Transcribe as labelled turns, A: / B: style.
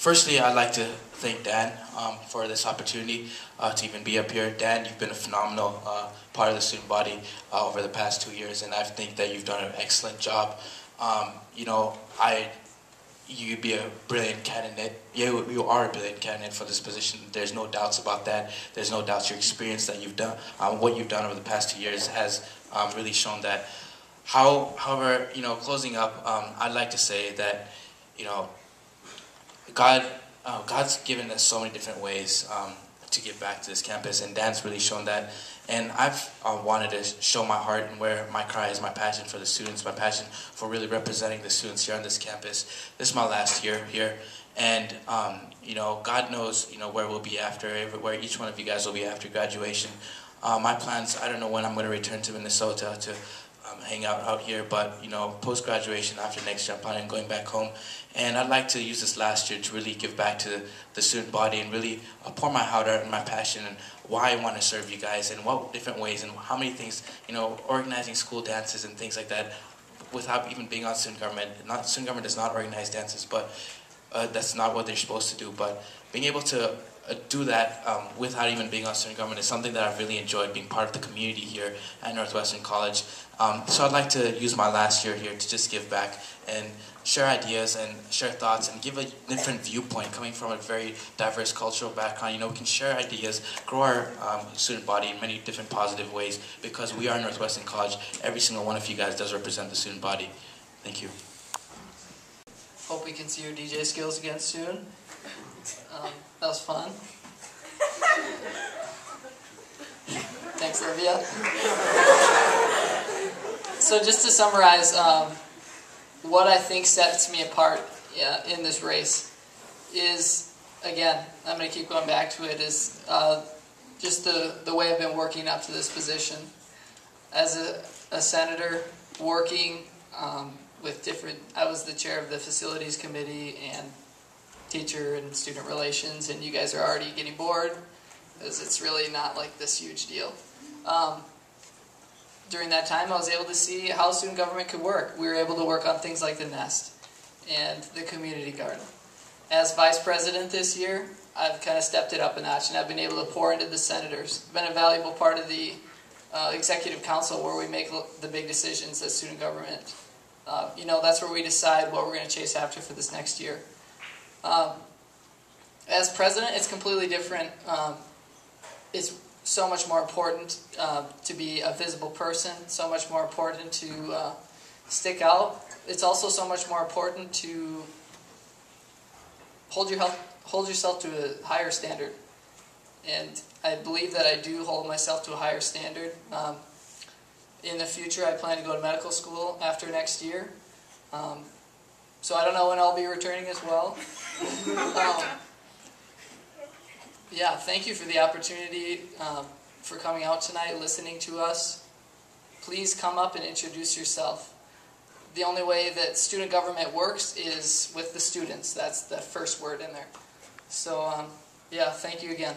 A: Firstly, I'd like to thank Dan for this opportunity to even be up here. Dan, you've been a phenomenal part of the student body over the past 2 years, and I think that you've done an excellent job. You'd be a brilliant candidate. You are a brilliant candidate for this position. There's no doubts about that. There's no doubts your experience that you've done, what you've done over the past 2 years has really shown that. However, closing up, I'd like to say that, God's given us so many different ways to give back to this campus, and Dan's really shown that. And I've wanted to show my heart and where my cry is, my passion for the students, my passion for really representing the students here on this campus. This is my last year here, and God knows where we'll be after, where each one of you guys will be after graduation. My plans, I don't know when I'm going to return to Minnesota to hang out here, but post-graduation after next year I'm planning on going back home, and I'd like to use this last year to really give back to the student body and really pour my heart out and my passion and why I want to serve you guys and what different ways and how many things, organizing school dances and things like that without even being on student government. Student government does not organize dances, but that's not what they're supposed to do, but being able to do that without even being on student government is something that I've really enjoyed, being part of the community here at Northwestern College. So I'd like to use my last year here to just give back and share ideas and share thoughts and give a different viewpoint coming from a very diverse cultural background. We can share ideas, grow our student body in many different positive ways because we are Northwestern College. Every single one of you guys does represent the student body. Thank you.
B: Hope we can see your DJ skills again soon. That was fun. Thanks, Olivia. So just to summarize, what I think sets me apart in this race is, again, I'm going to keep going back to it, is just the way I've been working up to this position. As a senator, working with I was the chair of the facilities committee and teacher and student relations, and you guys are already getting bored because it's really not like this huge deal. During that time, I was able to see how student government could work. We were able to work on things like the Nest and the community garden. As vice president this year, I've kind of stepped it up a notch, and I've been able to pour into the senators. I've been a valuable part of the executive council where we make the big decisions as student government. That's where we decide what we're going to chase after for this next year. As president, it's completely different. It's so much more important to be a visible person, so much more important to stick out. It's also so much more important to hold yourself to a higher standard. And I believe that I do hold myself to a higher standard. In the future, I plan to go to medical school after next year. So I don't know when I'll be returning as well. Thank you for the opportunity for coming out tonight, listening to us. Please come up and introduce yourself. The only way that student government works is with the students. That's the first word in there. So, thank you again.